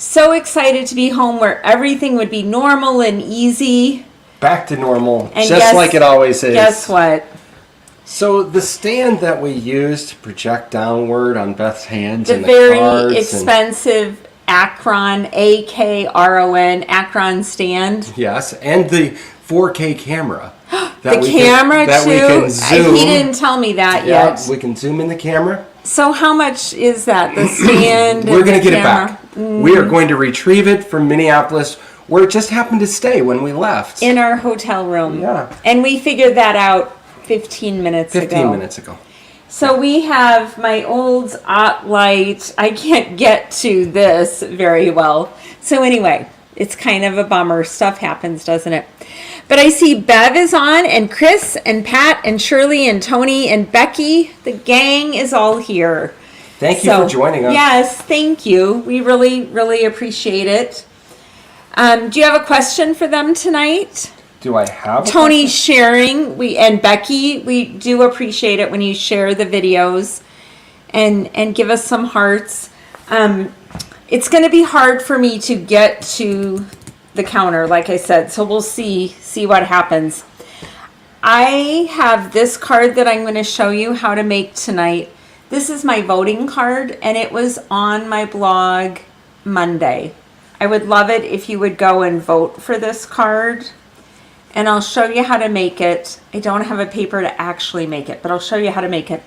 So excited to be home where everything would be normal and easy. Back to normal, And just like it always is. Guess what? So the stand that we used to project downward on Beth's hands The and the very cards expensive Akron, A-K-R-O-N, Akron stand. Yes, and the 4K camera. The camera that too? we can zoom. He didn't tell me that Yeah, yet. we can zoom in the camera. So how much is that, the stand? We're going to get camera? it back. We are going to retrieve it from Minneapolis, where it just happened to stay when we left. In our hotel room. Yeah. And we figured that out 15 minutes ago. 15 minutes ago. So we have my old light. I can't get to this very well. So anyway, it's kind of a bummer. Stuff happens, doesn't it? But I see Bev is on, and Chris, and Pat, and Shirley, and Tony, and Becky. The gang is all here. Thank you for joining us. Yes, thank you. We really, really appreciate it. Do you have a question for them tonight? Do I have a Tony's question? sharing, and Becky, we do appreciate it when you share the videos and give us some hearts. It's going to be hard for me to get to the counter, like I said, so we'll see what happens. I have this card that I'm going to show you how to make tonight. This is my voting card, and it was on my blog Monday. I would love it if you would go and vote for this card, and I'll show you how to make it. I don't have a paper to actually make it, but I'll show you how to make it.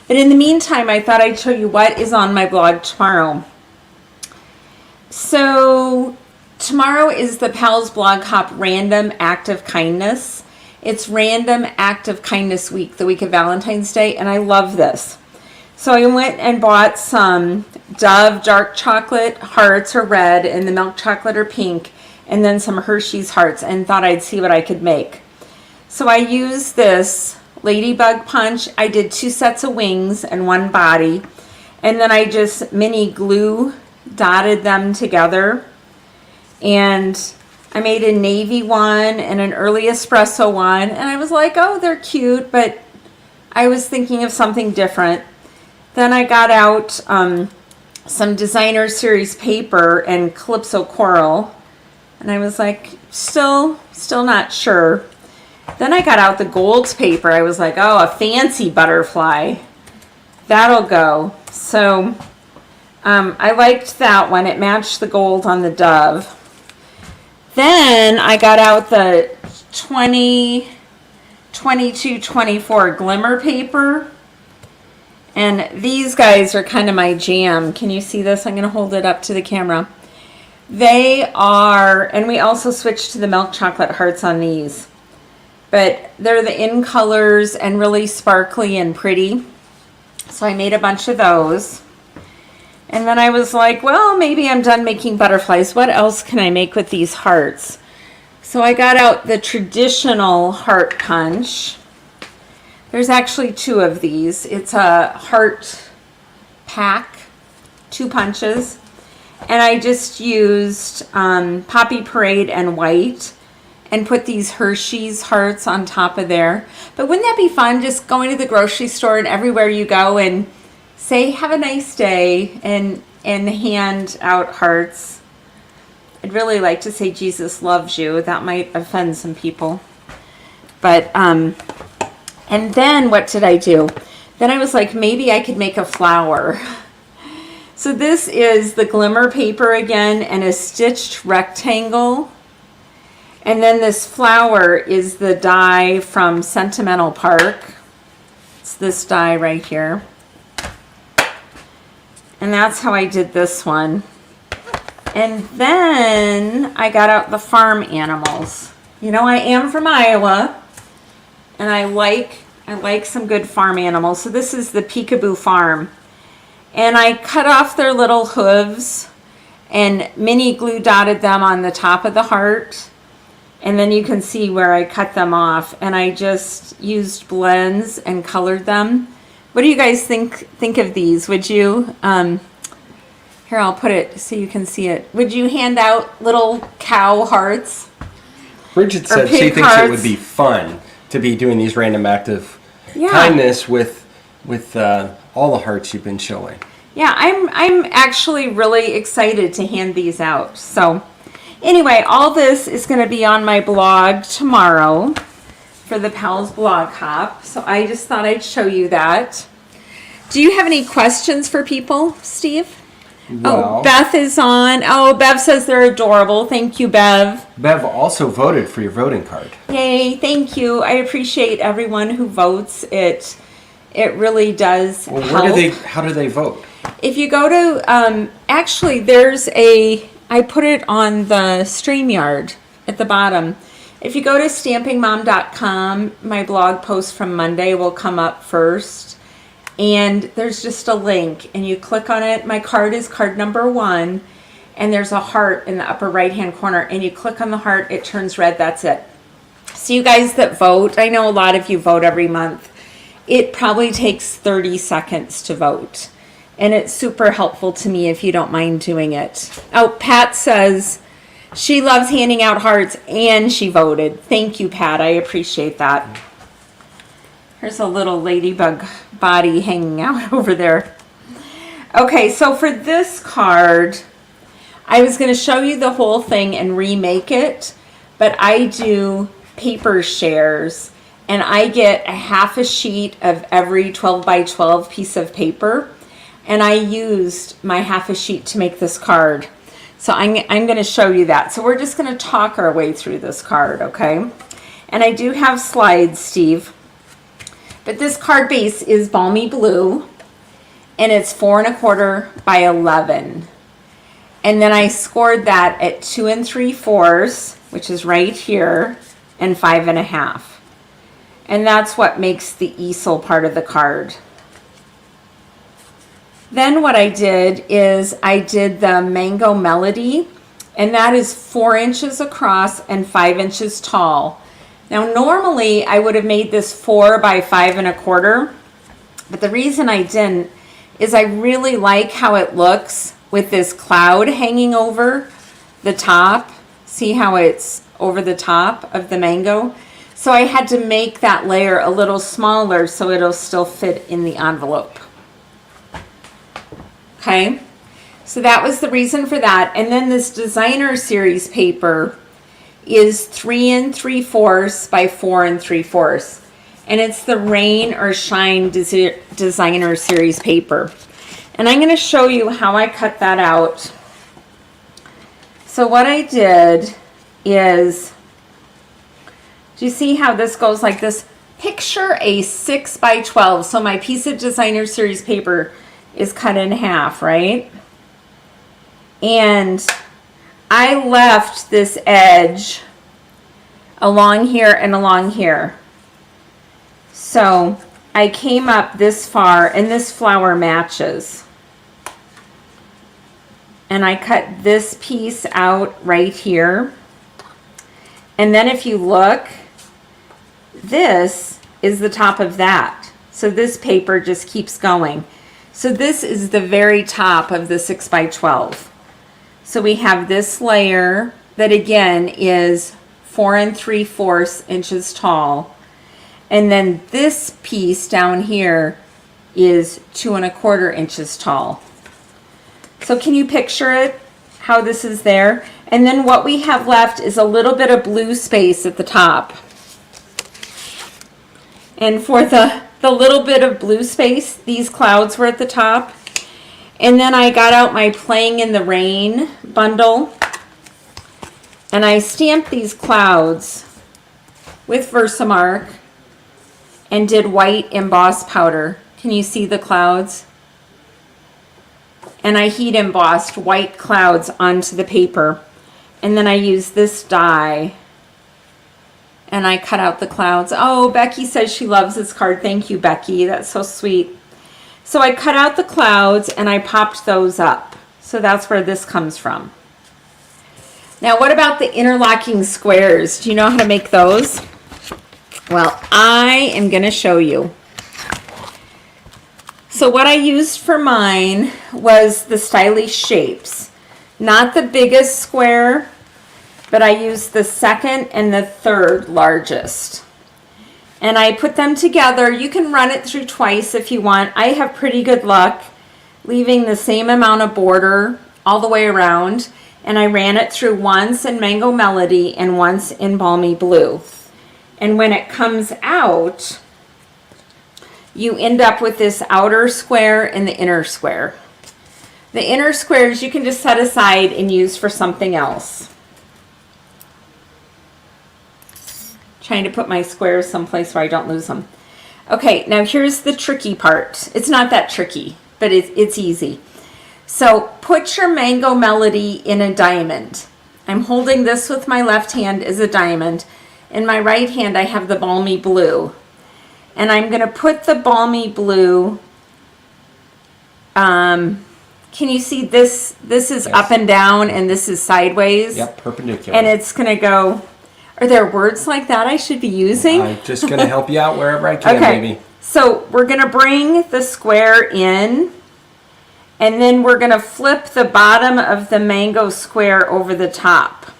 But in the meantime, I thought I'd show you what is on my blog tomorrow. So tomorrow is the Pals Blog Hop Random Act of Kindness. It's Random Act of Kindness Week, the week of Valentine's Day, and I love this. So I went and bought some Dove dark chocolate hearts are red and the milk chocolate are pink, and then some Hershey's hearts, and thought I'd see what I could make. So I used this ladybug punch. I did 2 sets of wings and 1 body, and then I just mini glue dotted them together, and I made a navy one and an early espresso one, and I was like, oh, they're cute, but I was thinking of something different. Then I got out some designer series paper and Calypso coral, and I was like, still not sure. Then I got out the gold paper. I was like, oh, a fancy butterfly. That'll go. So I liked that one. It matched the gold on the dove. Then I got out the 22-24 glimmer paper. And these guys are kind of my jam. Can you see this? I'm going to hold it up to the camera. They are, and we also switched to the milk chocolate hearts on these. But they're the in colors and really sparkly and pretty. So I made a bunch of those. And then I was like, well, maybe I'm done making butterflies. What else can I make with these hearts? So I got out the traditional heart punch. There's actually 2 of these. It's a heart pack, 2 punches. And I just used Poppy Parade and white and put these Hershey's hearts on top of there. But wouldn't that be fun, just going to the grocery store and everywhere you go and say, have a nice day, and hand out hearts. I'd really like to say Jesus loves you. That might offend some people. But, and then what did I do? Then I was like, maybe I could make a flower. So this is the glimmer paper again and a stitched rectangle. And then this flower is the die from Sentimental Park. It's this die right here. And that's how I did this one. And then I got out the farm animals. You know, I am from Iowa, and I like some good farm animals. So this is the Peekaboo Farm. And I cut off their little hooves and mini glue dotted them on the top of the heart. And then you can see where I cut them off. And I just used blends and colored them. What do you guys think of these? Would you, here I'll put it so you can see it. Would you hand out little cow hearts? Bridget said she thinks it would be fun to be doing these random act of kindness with all the hearts you've been showing. Yeah, I'm actually really excited to hand these out. So anyway, all this is going to be on my blog tomorrow for the Pals Blog Hop. So I just thought I'd show you that. Do you have any questions for people, Steve? Well, oh, Beth is on. Oh, Bev says they're adorable. Thank you, Bev. Bev also voted for your voting card. Yay, thank you. I appreciate everyone who votes. It really does Well, help. how do they vote? If you go to, actually, I put it on the StreamYard at the bottom. If you go to stampingmom.com, my blog post from Monday will come up first. And there's just a link, and you click on it. My card is card number 1, and there's a heart in the upper right-hand corner. And you click on the heart, it turns red, that's it. So you guys that vote, I know a lot of you vote every month. It probably takes 30 seconds to vote. And it's super helpful to me if you don't mind doing it. Oh, Pat says she loves handing out hearts and she voted. Thank you, Pat. I appreciate that. Here's a little ladybug body hanging out over there. Okay, so for this card, I was going to show you the whole thing and remake it, but I do paper shares, and I get a half a sheet of every 12 by 12 piece of paper, and I used my half a sheet to make this card. So I'm going to show you that. So we're just going to talk our way through this card, okay? And I do have slides, Steve. But this card base is Balmy Blue, and it's 4 1/4 by 11. And then I scored that at 2 3/4, which is right here, and 5 1/2. And that's what makes the easel part of the card. Then what I did is I did the Mango Melody, and that is 4 inches across and 5 inches tall. Now normally I would have made this 4 by 5 1/4, but the reason I didn't is I really like how it looks with this cloud hanging over the top. See how it's over the top of the mango? So I had to make that layer a little smaller so it'll still fit in the envelope. Okay, so that was the reason for that. And then this designer series paper is 3 3/4 by 4 3/4, and it's the Rain or Shine designer series paper. And I'm going to show you how I cut that out. So what I did is, do you see how this goes like this? Picture a 6 by 12. So my piece of designer series paper is cut in half, right? And I left this edge along here and along here. So I came up this far, and this flower matches. And I cut this piece out right here. And then if you look, this is the top of that. So this paper just keeps going. So this is the very top of the 6 by 12. So we have this layer that again is 4 3/4 inches tall. And then this piece down here is 2 1/4 inches tall. So can you picture it, how this is there? And then what we have left is a little bit of blue space at the top. And for the little bit of blue space, these clouds were at the top. And then I got out my Playing in the Rain bundle, and I stamped these clouds with Versamark and did white embossed powder. Can you see the clouds? And I heat embossed white clouds onto the paper. And then I used this die and I cut out the clouds. Oh, Becky says she loves this card. Thank you, Becky. That's so sweet. So I cut out the clouds and I popped those up. So that's where this comes from. Now, what about the interlocking squares? Do you know how to make those? Well, I am going to show you. So what I used for mine was the Stylish Shapes. Not the biggest square, but I used the second and the third largest. And I put them together. You can run it through twice if you want. I have pretty good luck leaving the same amount of border all the way around. And I ran it through once in Mango Melody and once in Balmy Blue. And when it comes out, you end up with this outer square and the inner square. The inner squares you can just set aside and use for something else. Trying to put my squares someplace where I don't lose them. Okay, now here's the tricky part. It's not that tricky, but it's easy. So put your Mango Melody in a diamond. I'm holding this with my left hand as a diamond. In my right hand I have the Balmy Blue. And I'm going to put the Balmy Blue, can you see this? This is up and down and this is sideways. Yep, perpendicular. And it's going to go, are there words like that I should be using? I'm just going to help you out wherever I can, okay. baby. So we're going to bring the square in, and then we're going to flip the bottom of the mango square over the top.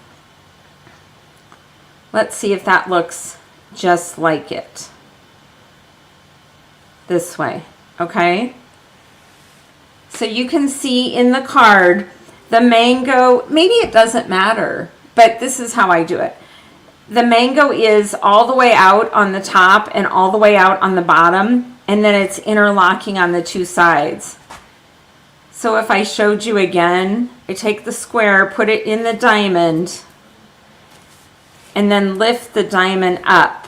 Let's see if that looks just like it. This way, okay? So you can see in the card, the mango, maybe it doesn't matter, but this is how I do it. The mango is all the way out on the top and all the way out on the bottom, and then it's interlocking on the two sides. So if I showed you again, I take the square, put it in the diamond, and then lift the diamond up.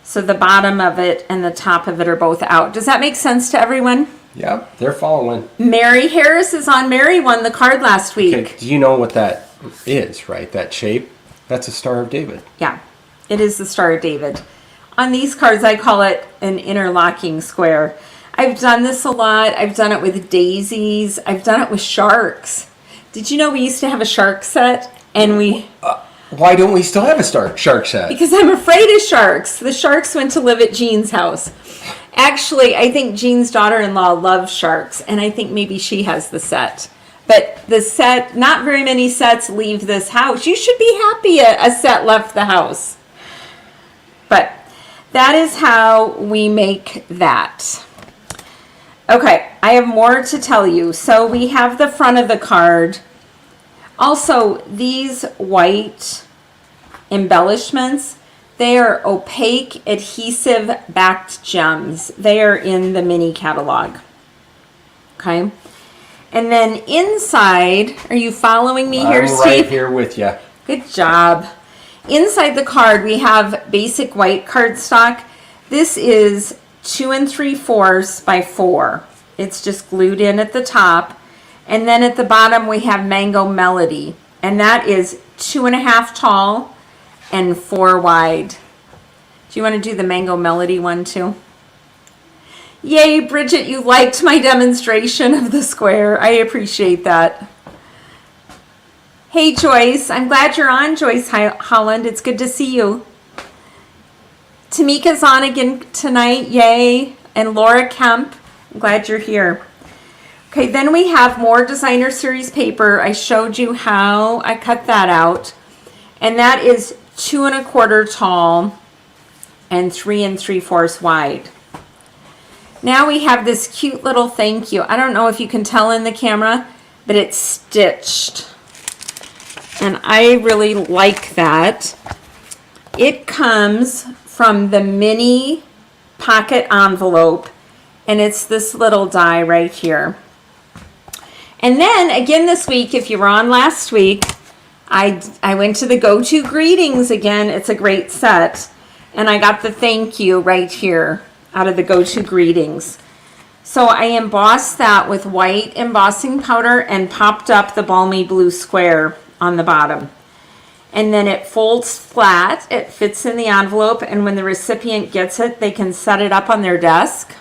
So the bottom of it and the top of it are both out. Does that make sense to everyone? Yep, they're following. Mary Harris is on. Mary won the card last week. Okay, do you know what that is, right? That shape? That's a Star of David. Yeah, it is the Star of David. On these cards, I call it an interlocking square. I've done this a lot. I've done it with daisies. I've done it with sharks. Did you know we used to have a shark set? And we... Why don't we still have a shark set? Because I'm afraid of sharks. The sharks went to live at Jean's house. Actually, I think Jean's daughter-in-law loves sharks, and I think maybe she has the set. But the set, not very many sets leave this house. You should be happy a set left the house. But that is how we make that. Okay, I have more to tell you. So we have the front of the card. Also, these white embellishments, they are opaque, adhesive backed gems. They are in the mini catalog. Okay. And then inside, are you following me here, Steve? I'm right here with you. Good job. Inside the card, we have basic white cardstock. This is 2 3/4 by 4. It's just glued in at the top. And then at the bottom, we have Mango Melody. And that is 2.5 tall and 4 wide. Do you want to do the Mango Melody one too? Yay, Bridget, you liked my demonstration of the square. I appreciate that. Hey, Joyce. I'm glad you're on, Joyce Holland. It's good to see you. Tamika's on again tonight. Yay. And Laura Kemp. I'm glad you're here. Okay, then we have more designer series paper. I showed you how I cut that out. And that is 2 1/4 tall and 3 3/4 wide. Now we have this cute little thank you. I don't know if you can tell in the camera, but it's stitched. And I really like that. It comes from the mini pocket envelope, and it's this little die right here. And then again this week, if you were on last week, I went to the go-to greetings again. It's a great set. And I got the thank you right here out of the go-to greetings. So I embossed that with white embossing powder and popped up the Balmy Blue square on the bottom. And then it folds flat, it fits in the envelope, and when the recipient gets it, they can set it up on their desk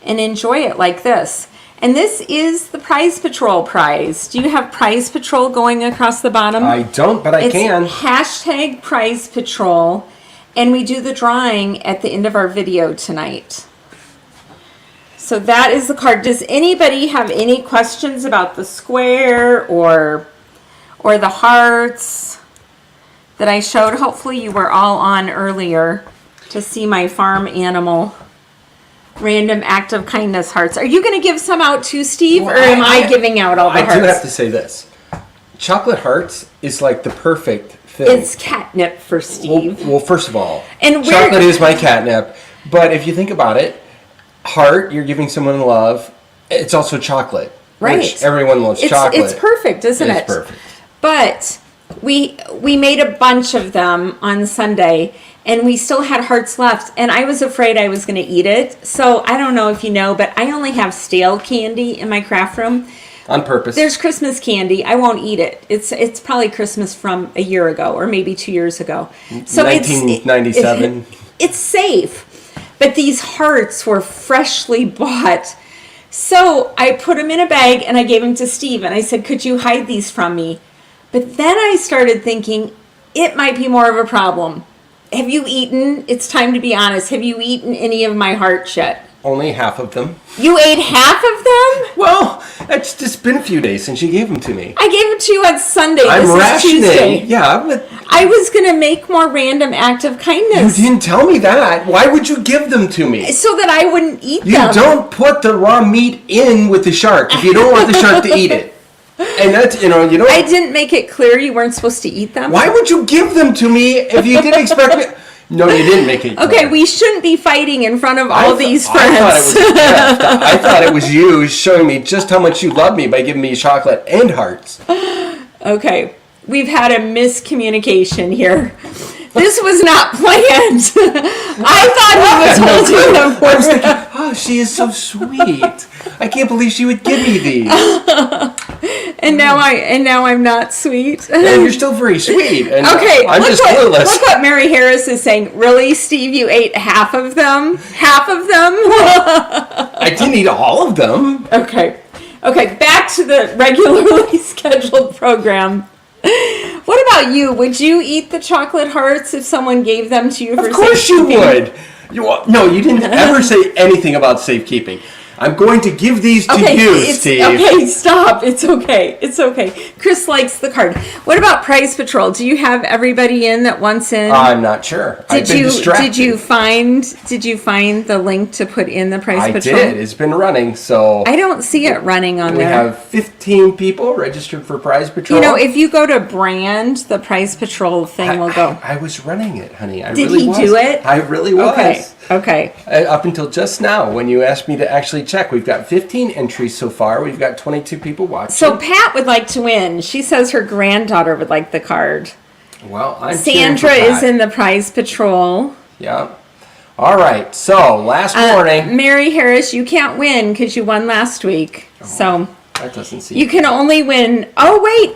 and enjoy it like this. And this is the Prize Patrol prize. Do you have Prize Patrol going across the bottom? I don't, but I can. It's hashtag Prize Patrol, and we do the drawing at the end of our video tonight. So that is the card. Does anybody have any questions about the square or the hearts that I showed? Hopefully you were all on earlier to see my farm animal random act of kindness hearts. Are you going to give some out too, Steve, Well, or am I giving out all the hearts? I do have to say this. Chocolate hearts is like the perfect thing. It's catnip for Steve. Well, first of all, and chocolate is my catnip. But if you think about it, heart, you're giving someone love. It's also chocolate. Right. Which everyone loves chocolate. It's perfect, isn't it? It's perfect. But we made a bunch of them on Sunday, and we still had hearts left, and I was afraid I was going to eat it. So I don't know if you know, but I only have stale candy in my craft room. On purpose. There's Christmas candy. I won't eat it. It's probably Christmas from a year ago or maybe 2 years ago. So 1997. It's safe. But these hearts were freshly bought. So I put them in a bag and I gave them to Steve. And I said, could you hide these from me? But then I started thinking, it might be more of a problem. Have you eaten, it's time to be honest, have you eaten any of my hearts yet? Only half of them. You ate half of them? Well, it's just been a few days since you gave them to me. I gave them to you on Sunday. I'm rationing. Tuesday. Yeah, but I was going to make more random act of kindness. You didn't tell me that. Why would you give them to me? So that I wouldn't eat them. You don't put the raw meat in with the shark if you don't want the shark to eat it. And that's, you know. I didn't make it clear you weren't supposed to eat them. Why would you give them to me if you didn't expect me? No, you didn't make it clear. Okay, we shouldn't be fighting in front of all these friends. I thought it was you showing me just how much you love me by giving me chocolate and hearts. Okay, we've had a miscommunication here. This was not planned. I thought he was holding them for I was thinking, oh, she is so sweet. I can't believe she would give me these. And now I'm not sweet. And you're still very sweet. And okay, I'm just clueless. Look what Mary Harris is saying. Really, Steve, you ate half of them? Half of them? I didn't eat all of them. Okay, back to the regularly scheduled program. What about you? Would you eat the chocolate hearts if someone gave them to you for safekeeping? Of course you would. No, you didn't ever say anything about safekeeping. I'm going to give these to you, Steve. Okay, stop. It's okay. Chris likes the card. What about Prize Patrol? Do you have everybody in that wants in? I'm not sure. I've been distracted. Did you find the link to put in the Prize Patrol? I did. It's been running, so I don't see it running on there. We have 15 people registered for Prize Patrol. You know, if you go to brand, the Prize Patrol thing will go. I was running it, honey. Did he do it? I really was. Okay. Up until just now, when you asked me to actually check, we've got 15 entries so far. We've got 22 people watching. So Pat would like to win. She says her granddaughter would like the card. Well, I'm Sandra is in the Prize Patrol. Yeah. All right. So last warning. Mary Harris, you can't win because you won last week. So that doesn't seem. You can only win. Oh wait!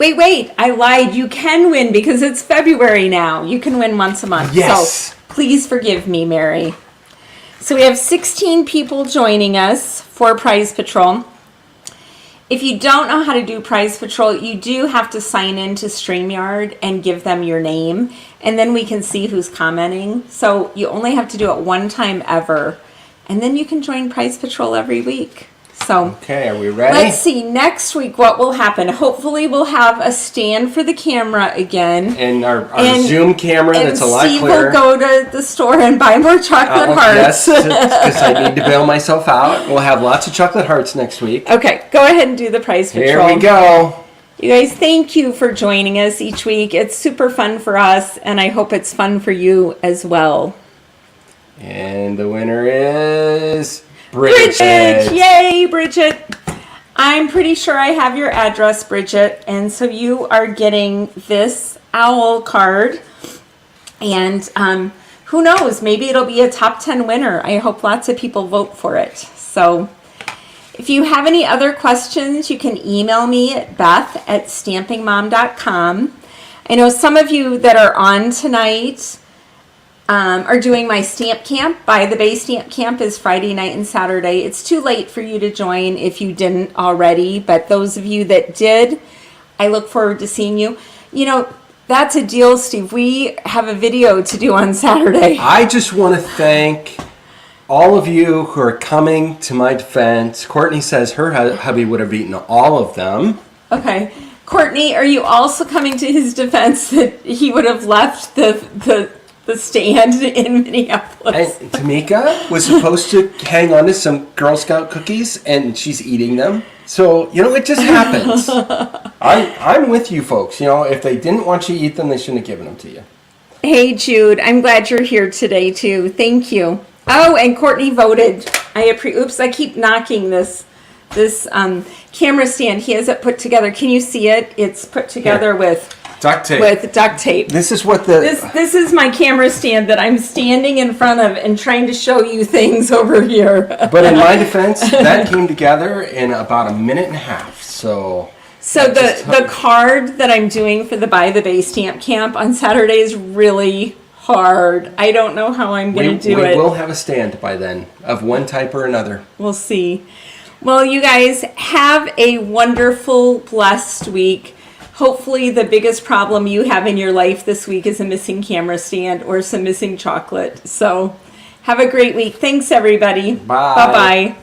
I lied. You can win because it's February now. You can win once a month. Yes. So please forgive me, Mary. So we have 16 people joining us for Prize Patrol. If you don't know how to do Prize Patrol, you do have to sign in to StreamYard and give them your name, and then we can see who's commenting. So you only have to do it one time ever, and then you can join Prize Patrol every week. So okay, are we ready? Let's see next week what will happen. Hopefully we'll have a stand for the camera again. And our Zoom camera that's a lot clearer. And Steve will go to the store and buy more chocolate hearts. Yes, because I need to bail myself out. We'll have lots of chocolate hearts next week. Okay, go ahead and do the Prize Patrol. Here we go. You guys, thank you for joining us each week. It's super fun for us, and I hope it's fun for you as well. And the winner is Bridget. Yay, Bridget. I'm pretty sure I have your address, Bridget, and so you are getting this owl card, and who knows, maybe it'll be a top 10 winner. I hope lots of people vote for it. So if you have any other questions, you can email me at beth@stampingmom.com. I know some of you that are on tonight are doing my stamp camp. By the Bay Stamp Camp is Friday night and Saturday. It's too late for you to join if you didn't already, but those of you that did, I look forward to seeing you. You know, that's a deal, Steve. We have a video to do on Saturday. I just want to thank all of you who are coming to my defense. Courtney says her hubby would have eaten all of them. Okay. Courtney, are you also coming to his defense that he would have left the the stand in Minneapolis. And Tamika was supposed to hang on to some Girl Scout cookies, and she's eating them. So, it just happens. I'm with you folks. If they didn't want you to eat them, they shouldn't have given them to you. Hey, Jude, I'm glad you're here today, too. Thank you. Oh, and Courtney voted. Oops, I keep knocking this camera stand. He has it put together. Can you see it? It's put together with duct tape. With duct tape. This is what this is my camera stand that I'm standing in front of and trying to show you things over here. But in my defense, that came together in about a minute and a half. So the card that I'm doing for the Buy the Bay Stamp Camp on Saturday is really hard. I don't know how I'm going to do it. We will have a stand by then of one type or another. We'll see. Well, you guys have a wonderful, blessed week. Hopefully the biggest problem you have in your life this week is a missing camera stand or some missing chocolate. So have a great week. Thanks, everybody. Bye. Bye-bye.